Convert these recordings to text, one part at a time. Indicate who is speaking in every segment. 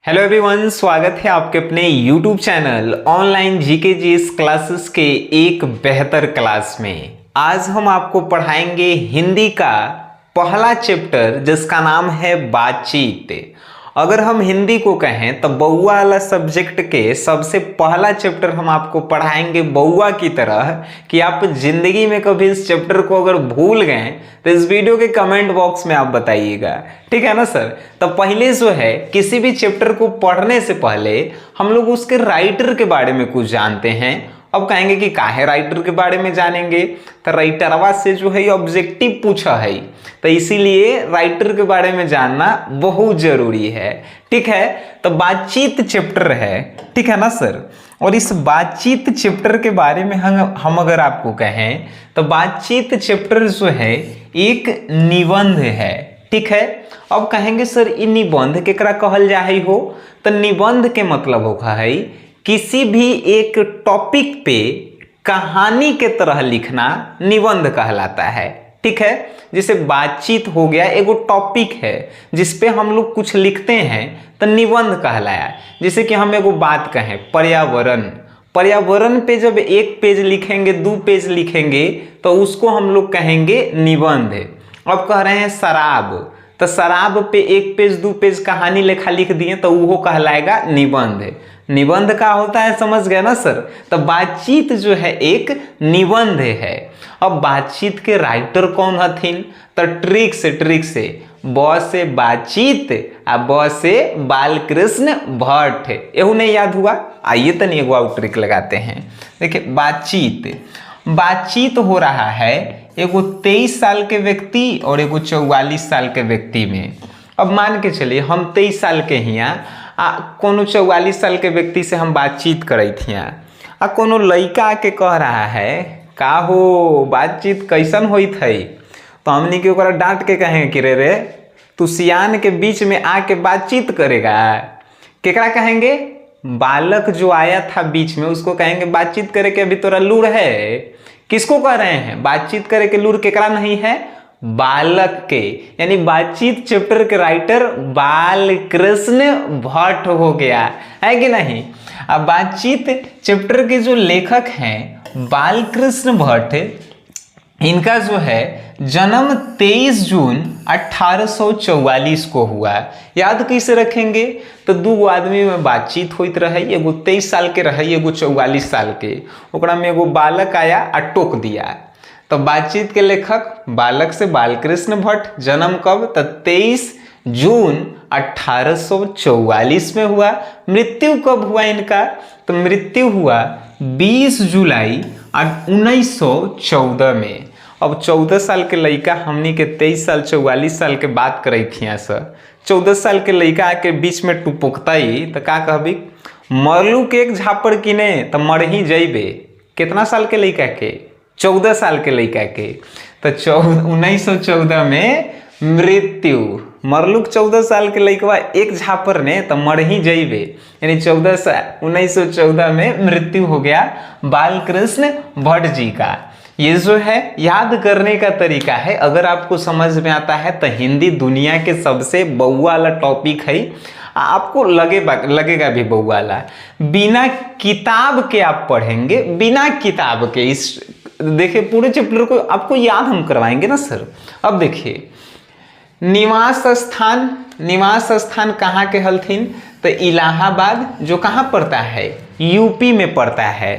Speaker 1: Hello everyone, स्वागत है आपके अपने YouTube channel online GK GS classes के एक बेहतर क्लास में। आज हम आपको पढ़ाएंगे हिंदी का पहला चैप्टर जिसका नाम है बातचीत। अगर हम हिंदी को कहें तो बउआ वाला सब्जेक्ट के सबसे पहला चैप्टर हम आपको पढ़ाएंगे बउआ की तरह कि आप जिंदगी में कभी इस चैप्टर को अगर भूल गए तो इस वीडियो के कमेंट बॉक्स में आप बताइएगा, ठीक है ना सर। तो पहले जो है किसी भी चैप्टर को पढ़ने से पहले हम लोग उसके राइटर के बारे में कुछ जानते हैं। अब कहेंगे कि काहे राइटर के बारे में जानेंगे, तो राइटरवा से जो है ऑब्जेक्टिव पूछा है, तो इसीलिए राइटर के बारे में जानना बहुत जरूरी है, ठीक है। तो बातचीत चैप्टर है, ठीक है ना सर। और इस बातचीत चैप्टर के बारे में हम अगर आपको कहें तो बातचीत चैप्टर जो है एक निबंध है, ठीक है। अब कहेंगे सर ये निबंध केकरा कहल जा हो, तो निबंध के मतलब होगा है किसी भी एक टॉपिक पे कहानी के तरह लिखना निबंध कहलाता है, ठीक है। जैसे बातचीत हो गया एगो टॉपिक है जिस पे हम लोग कुछ लिखते हैं तो निबंध कहलाया। जैसे कि हम एगो बात कहें पर्यावरण, पर्यावरण पे जब एक पेज लिखेंगे, दो पेज लिखेंगे तो उसको हम लोग कहेंगे निबंध। अब कह रहे हैं शराब, तो शराब पे एक पेज दो पेज कहानी लेखा लिख दिए तो वो कहलाएगा निबंध। निबंध का होता है, समझ गए ना सर। तो बातचीत जो है एक निबंध है। अब बातचीत के राइटर कौन हथिन, तो ट्रिक से ब से बातचीत आ ब से बालकृष्ण भट्ट। एहू नहीं याद हुआ, आइए तनी एगो और ट्रिक लगाते हैं। देखिए बातचीत हो रहा है एगो 23 साल के व्यक्ति और एगो 44 साल के व्यक्ति में। अब मान के चलिए हम 23 साल के हिया कोनो 44 साल के व्यक्ति से हम बातचीत करे थी आ कोनो लड़का आके कह रहा है का हो बातचीत कैसन होई थई, तो हमनी के ओकरा डांट के कहेंगे कि रे तू सियान के बीच में आके बातचीत करेगा। केकरा कहेंगे, बालक जो आया था बीच में उसको कहेंगे बातचीत करे के अभी तोरा लूर है। किसको कह रहे हैं, बातचीत करे के लूर केकरा नहीं है, बालक के। यानी बातचीत चैप्टर के राइटर बालकृष्ण भट्ट हो गया है कि नहीं। अब बातचीत चैप्टर के जो लेखक हैं बालकृष्ण भट्ट, इनका जो है जन्म 23 जून 1844 को हुआ। याद कैसे रखेंगे, तो दो आदमी में बातचीत होइत रहे, एगो 23 साल के रहे एगो 44 साल के। ओकरा में एगो बालक आया आ टोक दिया। तो बातचीत के लेखक बालक से बालकृष्ण भट्ट, जन्म कब, तो 23 जून 1844 में हुआ। मृत्यु कब हुआ इनका, तो मृत्यु हुआ 20 जुलाई 1914 में। अब 14 साल के लड़का हमनी के 23 साल 44 साल के बात करे थी सर। 14 साल के लड़का आके बीच में टुपुकताई तो का कहबी, मरलू के एक झापड़ किने तो मर ही जइबे। कितना साल के लड़का के, 14 साल के लड़का के। तो 1914 में मृत्यु, मरलुक 14 साल के लड़का एक झापर ने तो मर ही जइबे, यानी 1914 में मृत्यु हो गया बालकृष्ण भट्ट जी का। ये जो है याद करने का तरीका है, अगर आपको समझ में आता है तो हिंदी दुनिया के सबसे बउआ वाला टॉपिक है, आपको लगेगा भी बउआ वाला। बिना किताब के आप पढ़ेंगे, बिना किताब के इस देखिए पूरे चैप्टर को आपको याद हम करवाएंगे ना सर। अब देखिए निवास स्थान कहाँ के हलथिन, तो इलाहाबाद, जो कहाँ पड़ता है, यूपी में पड़ता है।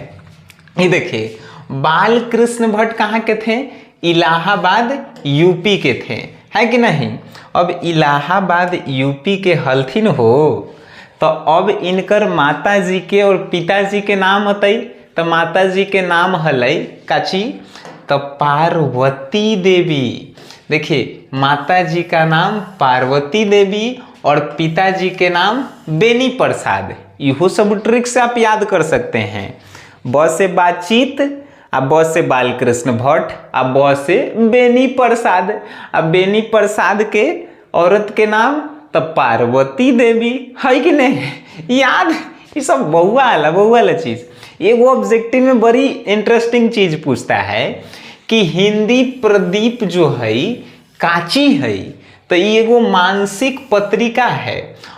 Speaker 1: ये देखिए बालकृष्ण भट्ट कहाँ के थे, इलाहाबाद यूपी के थे, है कि नहीं। अब इलाहाबाद यूपी के हलथिन हो तो अब इनकर माता जी के और पिताजी के नाम हतई, तो माता जी के नाम हलै काची, तो पार्वती देवी। देखिए माता जी का नाम पार्वती देवी और पिताजी के नाम बेनी प्रसाद। इहो सब ट्रिक से आप याद कर सकते हैं। ब से बातचीत, अब ब से बालकृष्ण भट्ट, अब ब से बेनी प्रसाद। अब बेनी प्रसाद के औरत के नाम तो पार्वती देवी, है कि नहीं। याद, ये सब बउआ वाला चीज। एगो ऑब्जेक्टिव में बड़ी इंटरेस्टिंग चीज पूछता है कि हिंदी प्रदीप जो है काची है, तो ये एगो मानसिक पत्रिका है।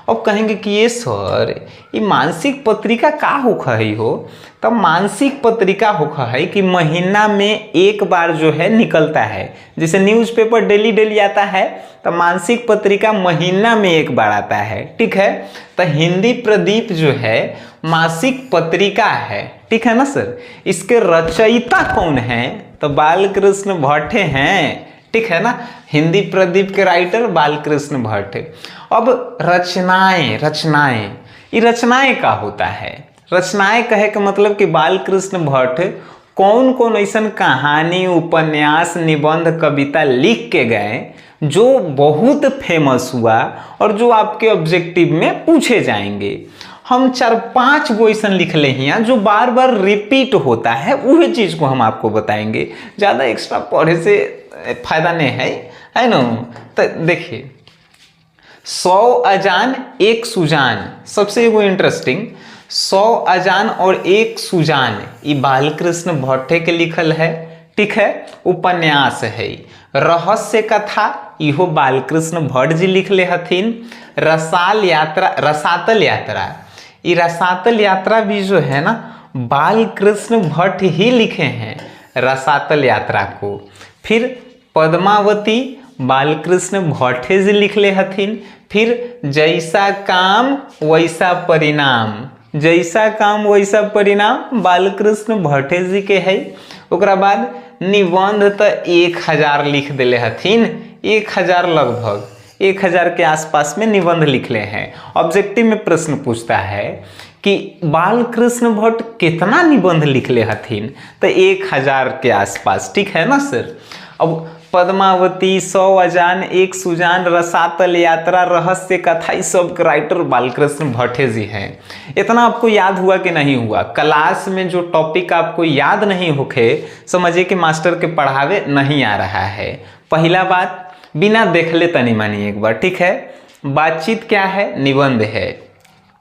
Speaker 1: अब कहेंगे कि ये सर ये मानसिक पत्रिका का होखा है हो, तब मानसिक पत्रिका होखा है कि महीना में एक बार जो है निकलता है। जैसे न्यूज़पेपर डेली डेली आता है, तो मानसिक पत्रिका महीना में एक बार आता है। ठीक है, तो हिंदी प्रदीप जो है मासिक पत्रिका है। ठीक है ना सर। इसके रचयिता कौन है? तो बालकृष्ण भट्ट हैं। ठीक है ना, हिंदी प्रदीप के राइटर बालकृष्ण भट्ट। अब रचनाएं ये रचनाएं का होता है। रचनाएं कहे का मतलब कि बालकृष्ण भट्ट कौन कौन ऐसा कहानी, उपन्यास, निबंध, कविता लिख के गए जो बहुत फेमस हुआ और जो आपके ऑब्जेक्टिव में पूछे जाएंगे। हम 4-5 गो ऐसा लिख ले हैं जो बार बार रिपीट होता है, वही चीज़ को हम आपको बताएंगे। ज़्यादा एक्स्ट्रा पढ़े से फायदा नहीं है ना। तो देखिए 100 अजान एक सुजान, सबसे वो इंटरेस्टिंग 100 अजान और एक सुजान ये बालकृष्ण भट्ट के लिखल है। ठीक है, उपन्यास है। रहस्य कथा इहो बालकृष्ण भट्ट जी लिखले हथिन। रसातल यात्रा ये रसातल यात्रा भी जो है ना बालकृष्ण भट्ट ही लिखे हैं रसातल यात्रा को। फिर पद्मावती बालकृष्ण भट्ट जी लिखले हथिन। फिर जैसा काम वैसा परिणाम, जैसा काम वैसा परिणाम बालकृष्ण भट्ट जी के है। ओकरा बाद निबंध तो 1000 लिख दिले हथिन, 1000 लगभग 1000 के आसपास में निबंध लिखले हैं। ऑब्जेक्टिव में प्रश्न पूछता है कि बालकृष्ण भट्ट कितना निबंध लिखले हथिन, तो 1000 के आसपास। ठीक है ना सर। अब पद्मावती, 100 अजान एक सुजान, रसातल यात्रा, रहस्य कथा, इस सब के राइटर बालकृष्ण भट्ट जी हैं। इतना आपको याद हुआ कि नहीं हुआ? क्लास में जो टॉपिक आपको याद नहीं होखे, समझिए कि मास्टर के पढ़ावे नहीं आ रहा है। पहला बात बिना देख ले तनी मानी एक बार। ठीक है, बातचीत क्या है? निबंध है।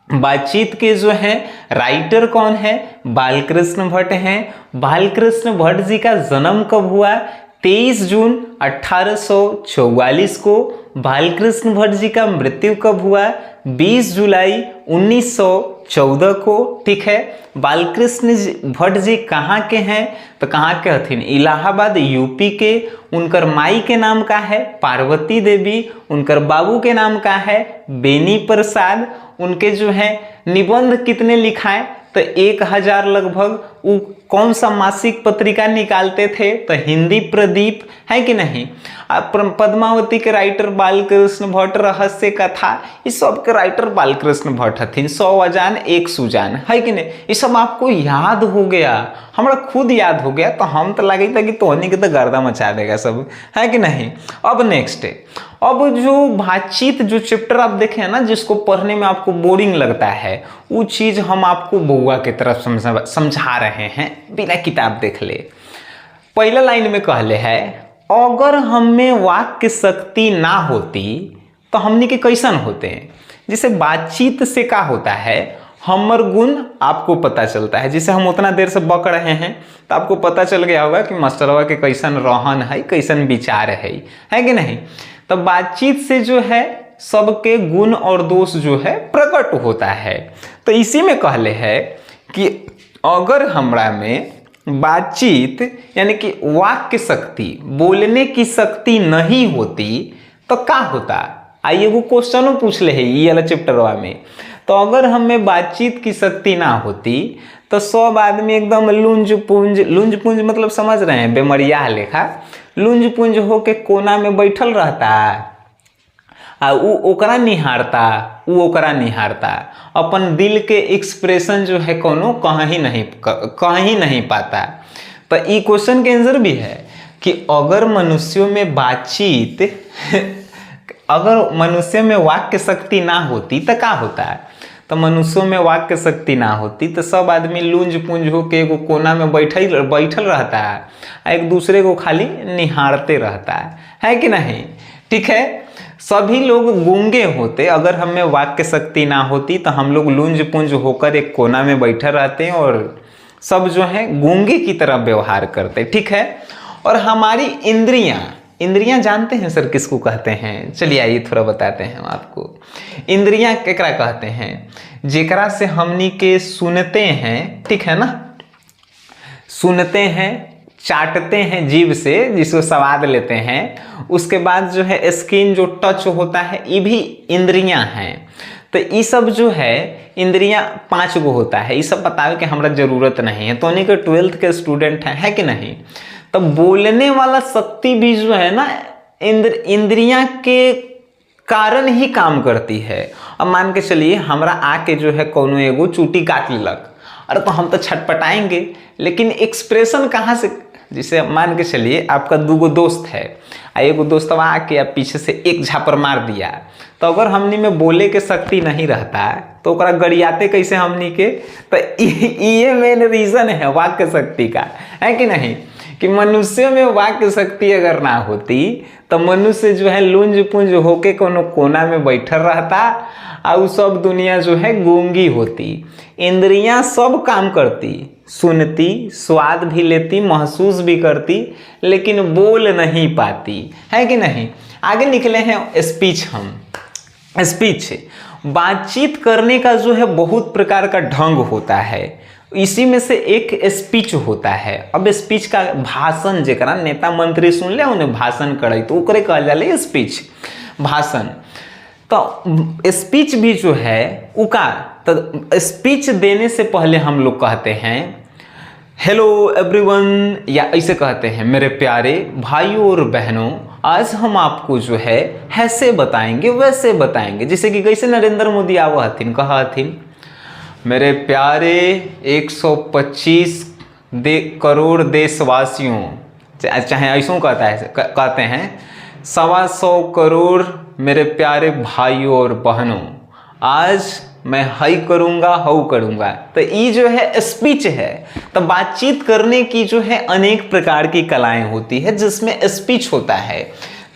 Speaker 1: बातचीत के जो है राइटर कौन है? बालकृष्ण भट्ट हैं। बालकृष्ण भट्ट जी का जन्म कब हुआ? 23 जून 1844 को। बालकृष्ण भट्ट जी का मृत्यु कब हुआ? 20 जुलाई 1914 को। ठीक है, बालकृष्ण भट्ट जी कहाँ के हैं? तो कहाँ के हथिन? इलाहाबाद यूपी के। उनकर माई के नाम का है पार्वती देवी, उनकर बाबू के नाम का है बेनी प्रसाद। उनके जो है निबंध कितने लिखाए? तो 1000 लगभग। वो कौन सा मासिक पत्रिका निकालते थे? तो हिंदी प्रदीप, है कि नहीं। पद्मावती के राइटर बालकृष्ण भट्ट, रहस्य कथा इस सब के राइटर बालकृष्ण भट्ट हथिन। 100 अजान एक सुजान, है कि नहीं। ये सब आपको याद हो गया, हमारा खुद याद हो गया, तो हम तो लगे था कि तोहनी के तो गर्दा मचा देगा सब, है कि नहीं। अब नेक्स्ट है, अब जो बातचीत जो चैप्टर आप देखे हैं ना, जिसको पढ़ने में आपको बोरिंग लगता है, वो चीज़ हम आपको बउआ की तरफ समझा रहे हैं बिना किताब देख ले। पहला लाइन में कहले है, अगर हम में वाक्य शक्ति ना होती तो हमने के कैसन होते हैं। जैसे बातचीत से क्या होता है, हमर गुण आपको पता चलता है। जैसे हम उतना देर से बक रहे हैं तो आपको पता चल गया होगा कि मास्टरवा के कैसन रहन है, कैसन विचार है कि नहीं। तो बातचीत से जो है सबके गुण और दोष जो है प्रकट होता है। तो इसी में कहले है कि अगर हमरा में बातचीत यानी कि वाक्य शक्ति, बोलने की शक्ति नहीं होती तो क्या होता। आइए वो क्वेश्चनों पूछ ले है ये वाला चैप्टरवा में। तो अगर हमें बातचीत की शक्ति ना होती तो सब आदमी एकदम लुंज पुंज मतलब समझ रहे हैं, बेमरिया लेखा लुंज पुंज होके कोना में बैठल रहता आ उ ओकरा निहारता अपन दिल के एक्सप्रेशन जो है कोनो कहीं नहीं पाता। तो ई क्वेश्चन के आंसर भी है कि अगर मनुष्यों में बातचीत अगर मनुष्य में वाक्य शक्ति ना होती तो क्या होता है। तो मनुष्यों में वाक्य शक्ति ना होती तो सब आदमी लुंज पुंज होके एगो कोना में बैठल रहता है, एक दूसरे को खाली निहारते रहता है कि नहीं। ठीक है, सभी लोग गूंगे होते अगर हमें वाक्य शक्ति ना होती तो हम लोग लुंज पुंज होकर एक कोना में बैठे रहते हैं और सब जो है गूंगे की तरह व्यवहार करते। ठीक है, और हमारी इंद्रियां इंद्रियां जानते हैं सर किसको कहते हैं? चलिए आइए थोड़ा बताते हैं हम आपको। इंद्रियां केकरा कहते हैं? जेकरा से हमनी के सुनते हैं, ठीक है ना, सुनते हैं, चाटते हैं जीभ से, जिसको स्वाद लेते हैं, उसके बाद जो है स्किन जो टच होता है, ये भी इंद्रियां हैं। तो ये सब जो है इंद्रियां 5 गो होता है। ये सब बतावे कि हमरा जरूरत नहीं है, तो उन्हीं के 12th के स्टूडेंट हैं, है कि नहीं? तो बोलने वाला शक्ति भी जो है ना इंद्रियां के कारण ही काम करती है। अब मान के चलिए हमरा आके जो है कोनो एगो चूटी काट लेलक, अरे तो हम तो छटपटाएंगे, लेकिन एक्सप्रेशन कहाँ से? जिसे मान के चलिए आपका 2 गो दोस्त है, एगो दोस्तवा आके आप पीछे से एक झापर मार दिया, तो अगर हमनी में बोले के शक्ति नहीं रहता तो ओकरा गरियाते कैसे हमनी के? तो ये मेन रीजन है वाक्य शक्ति का, है कि नहीं? कि मनुष्य में वाक्य शक्ति अगर ना होती तो मनुष्य जो है लुंज पुंज होके कोनो कोना में बैठल रहता और सब दुनिया जो है गूंगी होती। इंद्रियां सब काम करती, सुनती, स्वाद भी लेती, महसूस भी करती, लेकिन बोल नहीं पाती, है कि नहीं? आगे निकले हैं स्पीच। हम स्पीच बातचीत करने का जो है बहुत प्रकार का ढंग होता है, इसी में से एक स्पीच होता है। अब स्पीच का भाषण जेकरा नेता मंत्री सुन ले उन्हें भाषण करे तो ओकरे कहल जाले स्पीच, भाषण। तो स्पीच भी जो है उका, तो स्पीच देने से पहले हम लोग कहते हैं हेलो एवरीवन, या ऐसे कहते हैं मेरे प्यारे भाइयों और बहनों, आज हम आपको जो है ऐसे बताएंगे वैसे बताएंगे। जैसे कि कैसे नरेंद्र मोदी आवा हथिन, कहा हथिन मेरे प्यारे 125 करोड़ देशवासियों, चाहे ऐसों कहते हैं 125 करोड़ मेरे प्यारे भाइयों और बहनों, आज मैं हाई करूंगा हाउ करूंगा। तो ये जो है स्पीच है। तो बातचीत करने की जो है अनेक प्रकार की कलाएं होती है जिसमें स्पीच होता है।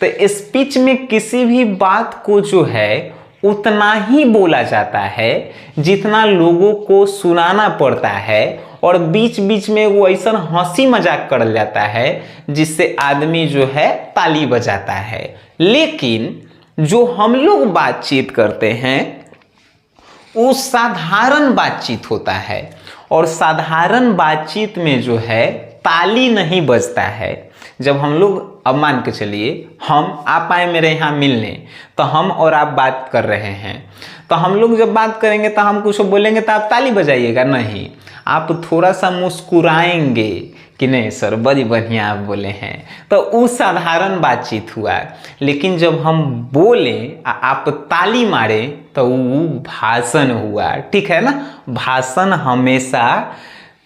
Speaker 1: तो स्पीच में किसी भी बात को जो है उतना ही बोला जाता है जितना लोगों को सुनाना पड़ता है, और बीच बीच में वो ऐसा हंसी मजाक कर जाता है जिससे आदमी जो है ताली बजाता है। लेकिन जो हम लोग बातचीत करते हैं वो साधारण बातचीत होता है, और साधारण बातचीत में जो है ताली नहीं बजता है। जब हम लोग, अब मान के चलिए हम आप आए मेरे यहाँ मिलने, तो हम और आप बात कर रहे हैं, तो हम लोग जब बात करेंगे तो हम कुछ बोलेंगे तो आप ताली बजाइएगा नहीं, आप थोड़ा सा मुस्कुराएंगे कि नहीं सर बड़ी बढ़िया आप बोले हैं, तो वो साधारण बातचीत हुआ। लेकिन जब हम बोले आप ताली मारे तो वो भाषण हुआ, ठीक है ना? भाषण हमेशा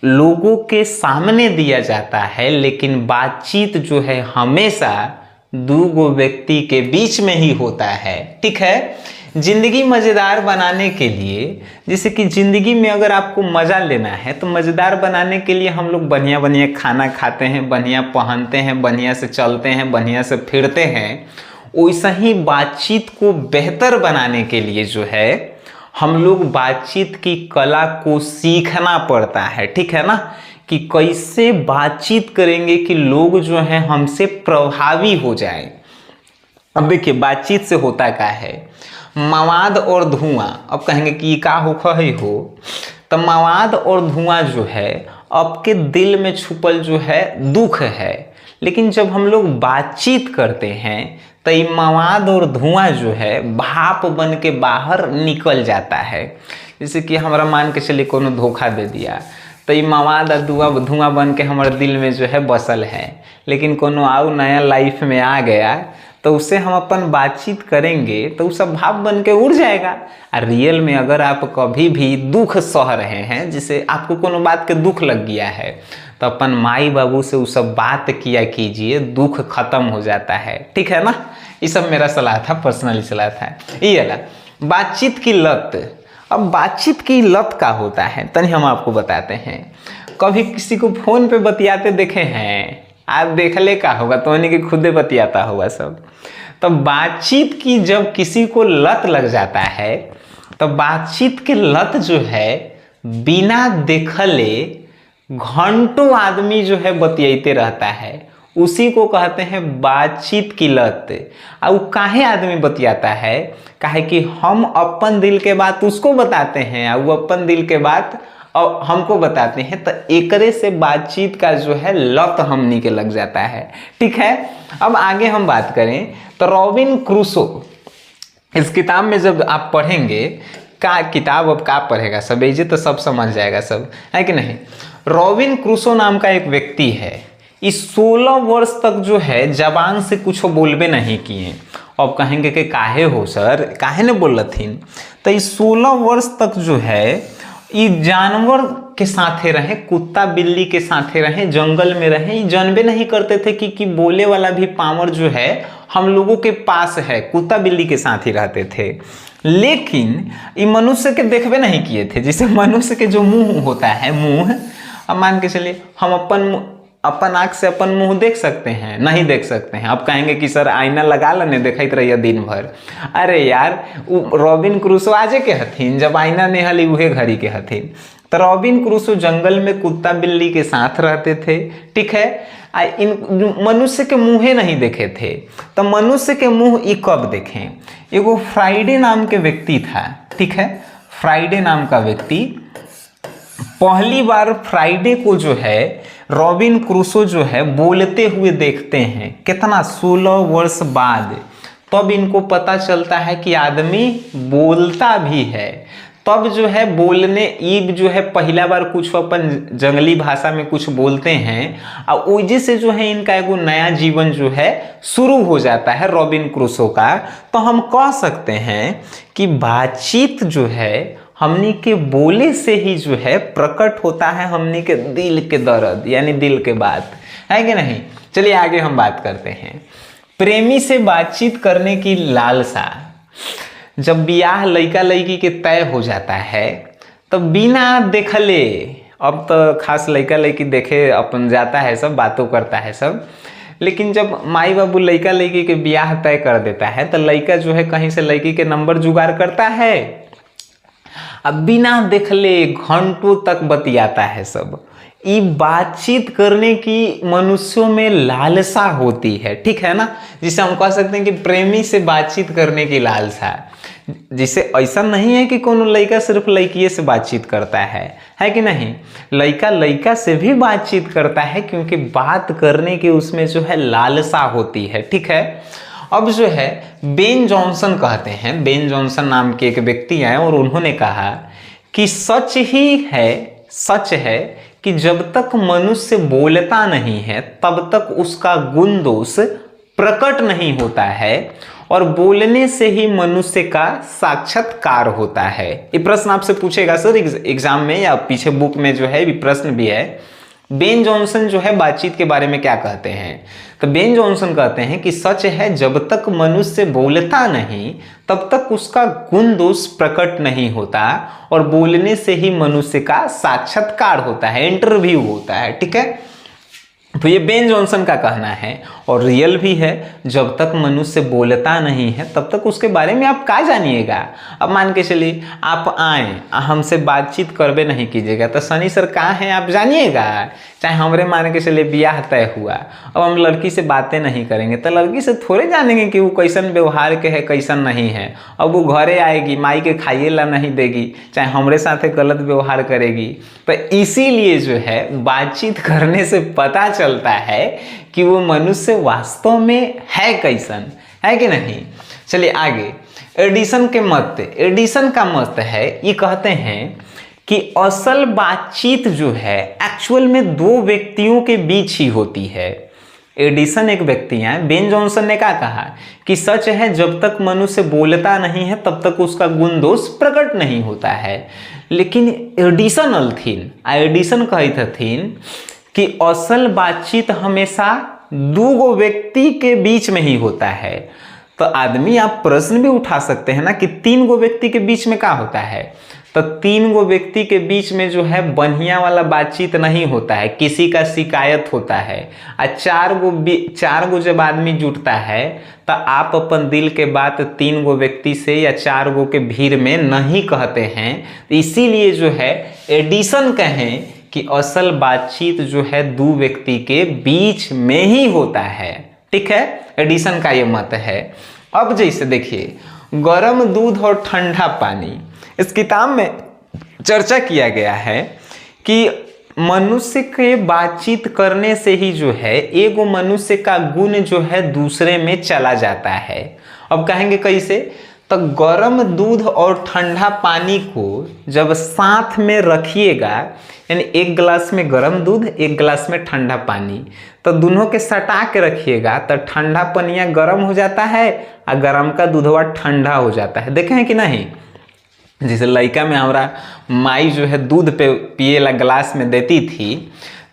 Speaker 1: लोगों के सामने दिया जाता है, लेकिन बातचीत जो है हमेशा 2 गो व्यक्ति के बीच में ही होता है, ठीक है? जिंदगी मज़ेदार बनाने के लिए, जैसे कि ज़िंदगी में अगर आपको मज़ा लेना है तो मज़ेदार बनाने के लिए हम लोग बढ़िया बढ़िया खाना खाते हैं, बढ़िया पहनते हैं, बढ़िया से चलते हैं, बढ़िया से फिरते हैं। वैसा ही बातचीत को बेहतर बनाने के लिए जो है हम लोग बातचीत की कला को सीखना पड़ता है, ठीक है ना? कि कैसे बातचीत करेंगे कि लोग जो हैं हमसे प्रभावी हो जाए। अब देखिए बातचीत से होता क्या है, मवाद और धुआं। अब कहेंगे कि का होखा है हो, तो मवाद और धुआं जो है आपके दिल में छुपल जो है दुख है, लेकिन जब हम लोग बातचीत करते हैं तो ये मवाद और धुआं जो है भाप बन के बाहर निकल जाता है। जैसे कि हमारा मान के चलिए कोनो धोखा दे दिया तो ये मवाद और धुआं बन के हमारे दिल में जो है बसल है, लेकिन कोनो आओ नया लाइफ में आ गया तो उससे हम अपन बातचीत करेंगे तो वो सब भाप बन के उड़ जाएगा। और रियल में अगर आप कभी भी दुख सह रहे हैं, जिसे आपको कोनो बात के दुख लग गया है, तो अपन माई बाबू से वो सब बात किया कीजिए, दुख खत्म हो जाता है, ठीक है ना? ये सब मेरा सलाह था, पर्सनली सलाह था। ये वाला बातचीत की लत। अब बातचीत की लत का होता है तनी हम आपको बताते हैं। कभी किसी को फोन पे बतियाते देखे हैं आप? देख ले का होगा तो उन्हीं के खुदे बतियाता होगा सब। तो बातचीत की जब किसी को लत लग जाता है तो बातचीत की लत जो है बिना देखले घंटों आदमी जो है बतियाते रहता है। उसी को कहते हैं बातचीत की लत। और काहे आदमी बतियाता है, काहे कि हम अपन दिल के बात उसको बताते हैं और वो अपन दिल के बात और हमको बताते हैं, तो एकरे से बातचीत का जो है लत हमनी के लग जाता है। ठीक है, अब आगे हम बात करें तो रॉबिन क्रूसो, इस किताब में जब आप पढ़ेंगे, का किताब अब का पढ़ेगा सब ये तो सब समझ जाएगा सब, है कि नहीं। रॉबिन क्रूसो नाम का एक व्यक्ति है, इस 16 वर्ष तक जो है जबान से कुछ बोलबे नहीं किए। अब कहेंगे कि काहे हो सर, काहे ने बोलथिन, तो इस 16 वर्ष तक जो है ये जानवर के साथे रहे, कुत्ता बिल्ली के साथे रहे, जंगल में रहे, ये जानबे नहीं करते थे कि बोले वाला भी पावर जो है हम लोगों के पास है, कुत्ता बिल्ली के साथ ही रहते थे। लेकिन ये मनुष्य के देखबे नहीं किए थे, जैसे मनुष्य के जो मुंह होता है, मुंह, अब मान के चलिए हम अपन आँख से अपन मुंह देख सकते हैं, नहीं देख सकते हैं। अब कहेंगे कि सर आईना लगा लेने देखते रहिए दिन भर। अरे यार, रॉबिन क्रूसो आजे के हथिन, जब आईना नहीं हली उहे घड़ी के हथिन। तो रॉबिन क्रूसो जंगल में कुत्ता बिल्ली के साथ रहते थे। ठीक है, इन मनुष्य के मुँहे नहीं देखे थे। तो मनुष्य के मुंह ये कब देखें, एगो फ्राइडे नाम के व्यक्ति था। ठीक है, फ्राइडे नाम का व्यक्ति, पहली बार फ्राइडे को जो है रॉबिन क्रूसो जो है बोलते हुए देखते हैं, कितना 16 वर्ष बाद। तब इनको पता चलता है कि आदमी बोलता भी है। तब जो है बोलने, ईब जो है पहला बार कुछ अपन जंगली भाषा में कुछ बोलते हैं और वजह से जो है इनका एगो नया जीवन जो है शुरू हो जाता है रॉबिन क्रूसो का। तो हम कह सकते हैं कि बातचीत जो है हमनी के बोले से ही जो है प्रकट होता है, हमनी के दिल के दर्द, यानी दिल के बात, है कि नहीं। चलिए आगे हम बात करते हैं। प्रेमी से बातचीत करने की लालसा, जब ब्याह लड़का लड़की के तय हो जाता है तब बिना देखले, अब तो खास लड़का लड़की देखे अपन जाता है सब, बातों करता है सब, लेकिन जब माई बाबू लड़का लड़की के ब्याह तय कर देता है तो लड़का जो है कहीं से लड़की के नंबर जुगाड़ करता है, अब बिना देखले घंटों तक बतियाता है सब। ये बातचीत करने की मनुष्यों में लालसा होती है। ठीक है ना, जिसे हम कह सकते हैं कि प्रेमी से बातचीत करने की लालसा। जिसे ऐसा नहीं है कि कोनो लड़का सिर्फ लड़किए से बातचीत करता है कि नहीं, लड़का लड़का से भी बातचीत करता है, क्योंकि बात करने की उसमें जो है लालसा होती है। ठीक है, अब जो है बेन जॉनसन कहते हैं, बेन जॉनसन नाम के एक व्यक्ति आए और उन्होंने कहा कि सच है कि जब तक मनुष्य बोलता नहीं है तब तक उसका गुण दोष प्रकट नहीं होता है, और बोलने से ही मनुष्य का साक्षात्कार होता है। ये प्रश्न आपसे पूछेगा सर एग्जाम में या पीछे बुक में जो है भी प्रश्न भी है। बेन जॉनसन जो है बातचीत के बारे में क्या कहते हैं, तो बेन जॉनसन कहते हैं कि सच है जब तक मनुष्य बोलता नहीं तब तक उसका गुण दोष प्रकट नहीं होता, और बोलने से ही मनुष्य का साक्षात्कार होता है, इंटरव्यू होता है। ठीक है, तो ये बेन जॉनसन का कहना है और रियल भी है। जब तक मनुष्य बोलता नहीं है तब तक उसके बारे में आप क्या जानिएगा। अब मान के चलिए आप आए, हमसे बातचीत करबे नहीं कीजिएगा तो सनी सर कहाँ हैं आप जानिएगा। चाहे हमरे मान के चलिए ब्याह तय हुआ, अब हम लड़की से बातें नहीं करेंगे तो लड़की से थोड़े जानेंगे कि वो कैसन व्यवहार के है कैसन नहीं है। अब वो घरे आएगी, माई के खाइए ला नहीं देगी, चाहे हमरे साथ गलत व्यवहार करेगी। तो इसीलिए जो है बातचीत करने से पता चलता है कि वो मनुष्य वास्तव में है कैसन, है कि नहीं। चलिए आगे, एडिसन का मत है, ये कहते हैं कि असल बातचीत जो है एक्चुअल में दो व्यक्तियों के बीच ही होती है। एडिसन एक व्यक्ति हैं, बेन जॉनसन ने क्या कहा कि सच है जब तक मनुष्य बोलता नहीं है तब तक उसका गुण दोष प्रकट नहीं होता है। लेकिन एडिसन कहते हथिन कि असल बातचीत हमेशा दो व्यक्ति के बीच में ही होता है। तो आदमी आप प्रश्न भी उठा सकते हैं ना कि 3 व्यक्ति के बीच में क्या होता है, तो 3 व्यक्ति के बीच में जो है बढ़िया वाला बातचीत नहीं होता है, किसी का शिकायत होता है। और 4 जब आदमी जुटता है तो आप अपन दिल के बात 3 व्यक्ति से या 4 के भीड़ में नहीं कहते हैं। इसीलिए जो है एडिसन कहें कि कि असल बातचीत जो है दो व्यक्ति के बीच में ही होता है। ठीक है, एडिसन का ये मत है। अब जैसे देखिए, गर्म दूध और ठंडा पानी, इस किताब में चर्चा किया गया है कि मनुष्य के बातचीत करने से ही जो है एगो मनुष्य का गुण जो है दूसरे में चला जाता है। अब कहेंगे कैसे? तो गर्म दूध और ठंडा पानी को जब साथ में रखिएगा, यानी एक गिलास में गर्म दूध एक गिलास में ठंडा पानी, तो दोनों के सटा के रखिएगा तो ठंडा पनिया गर्म हो जाता है और गर्म का दूधवा ठंडा हो जाता है। देखे हैं कि नहीं? जैसे लड़का में हमारा माई जो है दूध पे पिए ला गिलास में देती थी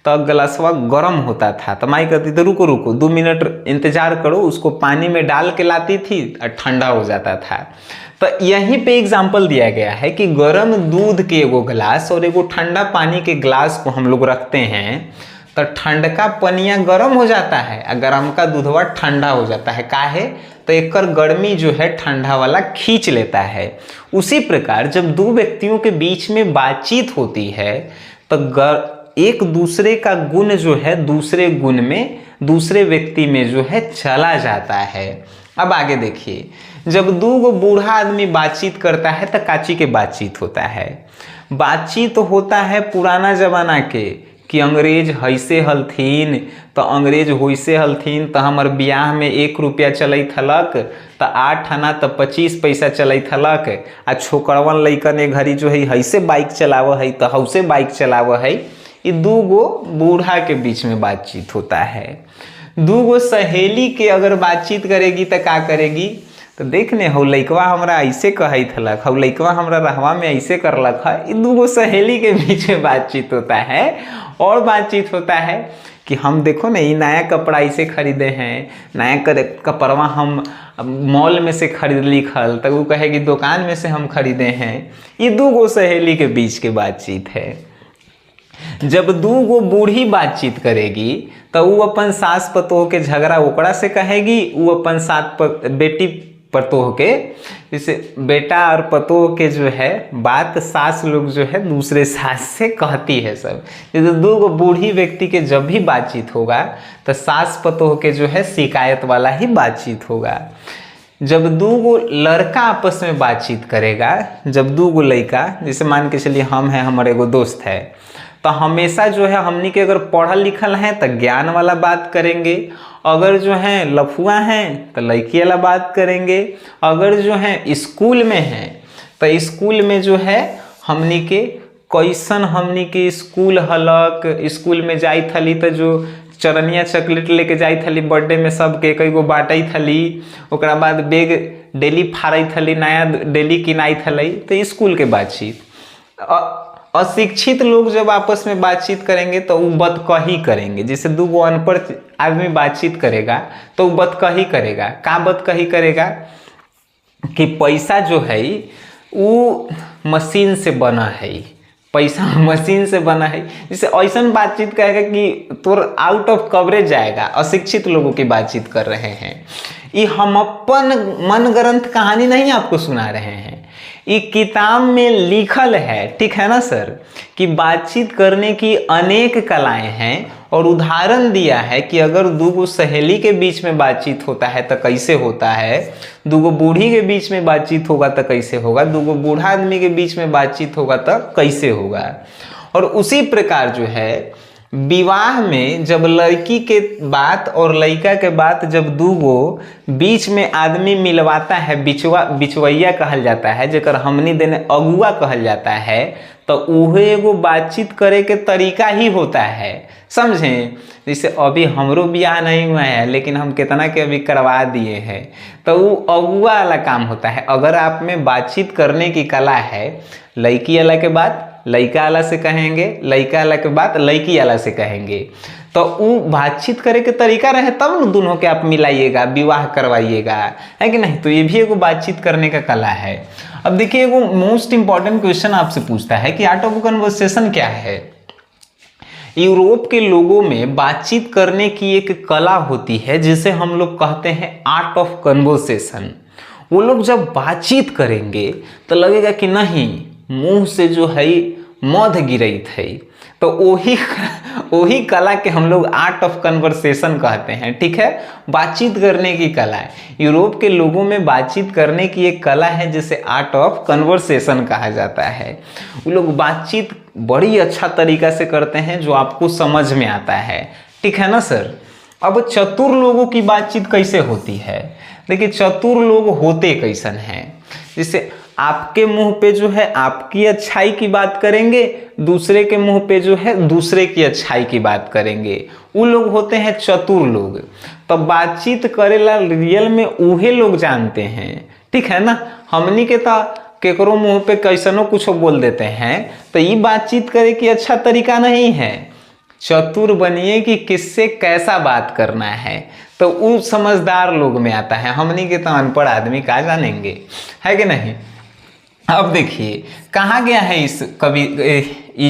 Speaker 1: तो गिलासवा गर्म होता था, तो माई कहती थी रुको रुको 2 मिनट इंतजार करो, उसको पानी में डाल के लाती थी और ठंडा हो जाता था। तो यहीं पे एग्जाम्पल दिया गया है कि गर्म दूध के एगो गिलास और एगो ठंडा पानी के गिलास को हम लोग रखते हैं तो ठंड का पनिया गर्म हो जाता है और गर्म का दूधवा ठंडा हो जाता है। काहे? तो एक गर्मी जो है ठंडा वाला खींच लेता है। उसी प्रकार जब दो व्यक्तियों के बीच में बातचीत होती है तो एक दूसरे का गुण जो है दूसरे गुण में दूसरे व्यक्ति में जो है चला जाता है। अब आगे देखिए, जब दो बूढ़ा आदमी बातचीत करता है तो काची के बातचीत होता है। बातचीत होता है पुराना जमाना के कि अंग्रेज हैसे हलथिन तो अंग्रेज होइसे हलथिन तो हमार ब्याह में 1 रुपया चलत हलक तो 8 आना तो 25 पैसा चलत हलक आ छोकरवन लैकन ए घड़ी जो है हैसे बाइक चलाव है तो हौसे बाइक चलाव है। ये दो बूढ़ा के बीच में बातचीत होता है। दो सहेली के अगर बातचीत करेगी तो क्या करेगी? तो देखने हौ लइकवा हमरा ऐसे कहत हलक, हौ लइकवा हमरा रहवा में ऐसे करलक है। ये दो सहेली के बीच में बातचीत होता है। और बातचीत होता है कि हम देखो ना ये नया कपड़ा ऐसे खरीदे हैं, नया कपड़वा हम मॉल में से खरीद लिखल तो वो कहेगी दुकान में से हम खरीदे हैं। ये दो सहेली के बीच की बातचीत है। जब दो बूढ़ी बातचीत करेगी तो वो अपन सास पतोह के झगड़ा ओकरा से कहेगी, वो अपन बेटी पतोह के, जैसे बेटा और पतोह के जो है बात सास लोग जो है दूसरे सास से कहती है सब। जैसे दो बूढ़ी व्यक्ति के जब भी बातचीत होगा तो सास पतोह के जो है शिकायत वाला ही बातचीत होगा। जब दो लड़का आपस में बातचीत करेगा, जब दो लड़का, जैसे मान के चलिए हम हैं, हमारे एगो दोस्त है, तो हमेशा जो है हमनी के अगर पढ़ल लिखल हैं तो ज्ञान वाला बात करेंगे, अगर जो है लफुआ हैं तो लड़की वाला बात करेंगे, अगर जो है स्कूल में हैं तो स्कूल में जो है हमनी के कैसन हमनी के स्कूल हलक, स्कूल में जाई थली तो जो चरनिया चॉकलेट लेके जाई थली बर्थडे में सबके कई गो बाँटई थली, ओकरा बाद बैग डेली फाड़ई थली, नया डेली किनाई थली, तो स्कूल के बातचीत। अशिक्षित लोग जब आपस में बातचीत करेंगे तो वो बदकही करेंगे। जैसे दो अनपढ़ आदमी बातचीत करेगा तो वो बदकही करेगा। का बदकही करेगा? कि पैसा जो है वो मशीन से बना है, पैसा मशीन से बना है। जैसे ऐसा बातचीत करेगा कि तोर आउट ऑफ कवरेज जाएगा। अशिक्षित लोगों की बातचीत कर रहे हैं। ये हम अपन मन ग्रंथ कहानी नहीं आपको सुना रहे हैं, ये किताब में लिखल है। ठीक है ना सर? कि बातचीत करने की अनेक कलाएं हैं और उदाहरण दिया है कि अगर दो सहेली के बीच में बातचीत होता है तो कैसे होता है, दो बूढ़ी के बीच में बातचीत होगा तो कैसे होगा, दो बूढ़ा आदमी के बीच में बातचीत होगा तो कैसे होगा। और उसी प्रकार जो है विवाह में जब लड़की के बात और लड़का के बात जब दूगो बीच में आदमी मिलवाता है, बिचवैया कहल जाता है, जेकर हमनी देने अगुआ कहल जाता है, तो उहे एगो बातचीत करे के तरीका ही होता है। समझें? जैसे अभी हमरो ब्याह नहीं हुआ है लेकिन हम कितना के अभी करवा दिए हैं, तो वो अगुआ वाला काम होता है। अगर आप में बातचीत करने की कला है, लड़की वाला के बात लड़का वाला से कहेंगे, लड़का वाला के बात लड़की वाला से कहेंगे, तो वो बातचीत करे के तरीका रहे तब न दोनों के आप मिलाइएगा, विवाह करवाइएगा, है कि नहीं? तो ये भी एगो बातचीत करने का कला है। अब देखिए एगो मोस्ट इंपॉर्टेंट क्वेश्चन आपसे पूछता है कि आर्ट ऑफ कन्वर्सेशन क्या है। यूरोप के लोगों में बातचीत करने की एक कला होती है जिसे हम लोग कहते हैं आर्ट ऑफ कन्वर्सेशन। वो लोग जब बातचीत करेंगे तो लगेगा कि नहीं, मुंह से जो है मध गिरई थई। तो वही कला के हम लोग आर्ट ऑफ कन्वर्सेशन कहते हैं। ठीक है, बातचीत करने की कला है। यूरोप के लोगों में बातचीत करने की एक कला है जिसे आर्ट ऑफ कन्वर्सेशन कहा जाता है। वो लोग बातचीत बड़ी अच्छा तरीका से करते हैं जो आपको समझ में आता है। ठीक है ना सर। अब चतुर लोगों की बातचीत कैसे होती है? देखिए, चतुर लोग होते कैसन हैं, जैसे आपके मुंह पे जो है आपकी अच्छाई की बात करेंगे, दूसरे के मुंह पे जो है दूसरे की अच्छाई की बात करेंगे। वो लोग होते हैं चतुर लोग। तो बातचीत करेला रियल में उहे लोग जानते हैं। ठीक है ना। हमनी के तो केकरो मुंह पे कैसनो कुछ बोल देते हैं, तो ये बातचीत करे की अच्छा तरीका नहीं है। चतुर बनिए कि किससे कैसा बात करना है, तो वो समझदार लोग में आता है। हमनी के तो अनपढ़ आदमी क्या जानेंगे, है कि नहीं। अब देखिए कहा गया है इस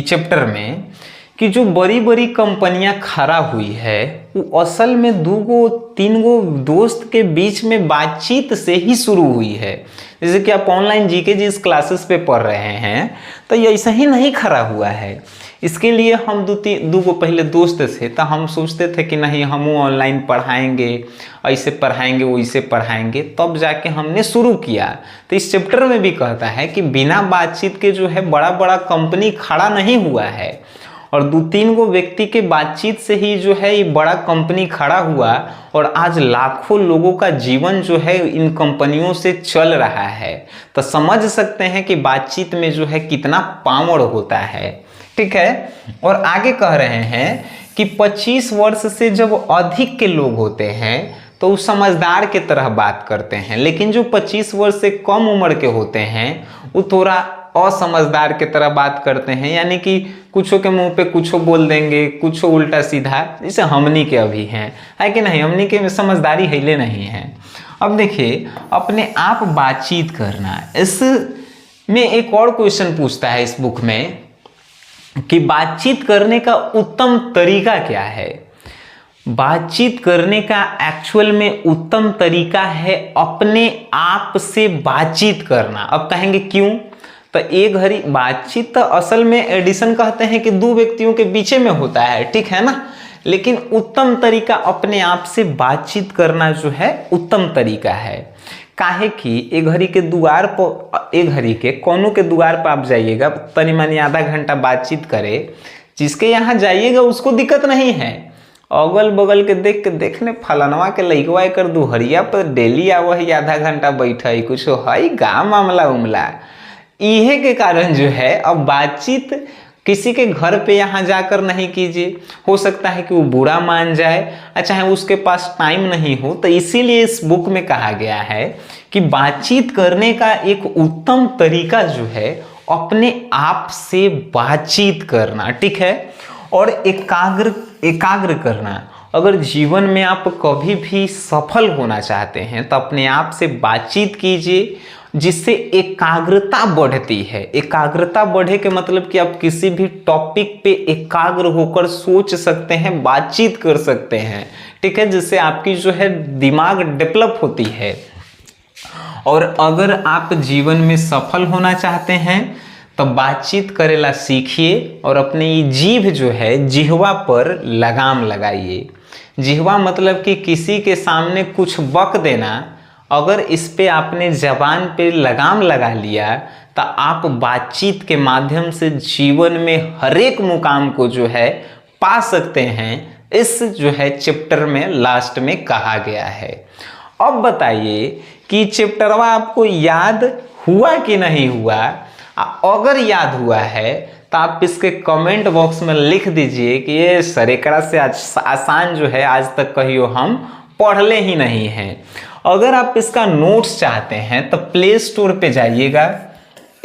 Speaker 1: चैप्टर में कि जो बड़ी बड़ी कंपनियां खड़ा हुई है वो असल में 2-3 दोस्त के बीच में बातचीत से ही शुरू हुई है। जैसे कि आप ऑनलाइन जीके जी इस क्लासेस पे पढ़ रहे हैं, तो ये ऐसा ही नहीं खड़ा हुआ है। इसके लिए हम दो पहले दोस्त थे, तो हम सोचते थे कि नहीं हम ऑनलाइन पढ़ाएंगे, ऐसे पढ़ाएंगे वैसे पढ़ाएंगे, तब जाके हमने शुरू किया। तो इस चैप्टर में भी कहता है कि बिना बातचीत के जो है बड़ा बड़ा कंपनी खड़ा नहीं हुआ है, और 2-3 व्यक्ति के बातचीत से ही जो है ये बड़ा कंपनी खड़ा हुआ, और आज लाखों लोगों का जीवन जो है इन कंपनियों से चल रहा है। तो समझ सकते हैं कि बातचीत में जो है कितना पावर होता है। ठीक है। और आगे कह रहे हैं कि 25 वर्ष से जब अधिक के लोग होते हैं तो वो समझदार के तरह बात करते हैं, लेकिन जो 25 वर्ष से कम उम्र के होते हैं वो थोड़ा असमझदार के तरह बात करते हैं। यानी कि कुछों के मुंह पे कुछो बोल देंगे, कुछो उल्टा सीधा, जैसे हमनी के अभी हैं, है कि नहीं। हमनी के समझदारी हिले नहीं है। अब देखिए, अपने आप बातचीत करना, इसमें एक और क्वेश्चन पूछता है इस बुक में कि बातचीत करने का उत्तम तरीका क्या है। बातचीत करने का एक्चुअल में उत्तम तरीका है अपने आप से बातचीत करना। अब कहेंगे क्यों? तो एक घड़ी बातचीत तो असल में एडिशन कहते हैं कि 2 व्यक्तियों के बीच में होता है। ठीक है ना। लेकिन उत्तम तरीका अपने आप से बातचीत करना जो है उत्तम तरीका है। काहे कि एक घड़ी के द्वार पर, एक घड़ी के कोनो के द्वार पर आप जाइएगा, तनी मनी आधा घंटा बातचीत करे, जिसके यहाँ जाइएगा उसको दिक्कत नहीं है। अगल बगल के देख के देखने फलनवा के लइकवा कर दुहरिया पर डेली आवा है, आधा घंटा बैठा कुछ है गा मामला उमला। इहे के कारण जो है अब बातचीत किसी के घर पे यहाँ जाकर नहीं कीजिए। हो सकता है कि वो बुरा मान जाए, चाहे उसके पास टाइम नहीं हो। तो इसीलिए इस बुक में कहा गया है कि बातचीत करने का एक उत्तम तरीका जो है अपने आप से बातचीत करना। ठीक है। और एकाग्र करना। अगर जीवन में आप कभी भी सफल होना चाहते हैं तो अपने आप से बातचीत कीजिए, जिससे एकाग्रता बढ़ती है। एकाग्रता बढ़े के मतलब कि आप किसी भी टॉपिक पे एकाग्र होकर सोच सकते हैं, बातचीत कर सकते हैं। ठीक है। जिससे आपकी जो है दिमाग डेवलप होती है। और अगर आप जीवन में सफल होना चाहते हैं तो बातचीत करेला सीखिए, और अपनी जीभ जो है जिह्वा पर लगाम लगाइए। जिह्वा मतलब कि किसी के सामने कुछ बक देना, अगर इस पे आपने जबान पे लगाम लगा लिया तो आप बातचीत के माध्यम से जीवन में हर एक मुकाम को जो है पा सकते हैं। इस जो है चैप्टर में लास्ट में कहा गया है। अब बताइए कि चैप्टरवा आपको याद हुआ कि नहीं हुआ। अगर याद हुआ है तो आप इसके कमेंट बॉक्स में लिख दीजिए कि ये सर एकरा से आसान जो है आज तक कहियो हम पढ़ले ही नहीं हैं। अगर आप इसका नोट्स चाहते हैं तो प्ले स्टोर पे जाइएगा।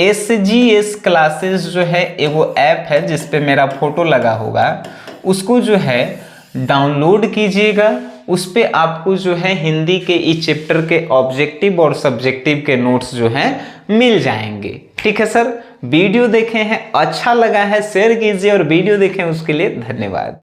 Speaker 1: SGS क्लासेस जो है एगो ऐप है जिस पे मेरा फोटो लगा होगा, उसको जो है डाउनलोड कीजिएगा। उस पे आपको जो है हिंदी के इस चैप्टर के ऑब्जेक्टिव और सब्जेक्टिव के नोट्स जो हैं मिल जाएंगे। ठीक है सर। वीडियो देखे हैं, अच्छा लगा है शेयर कीजिए, और वीडियो देखें उसके लिए धन्यवाद।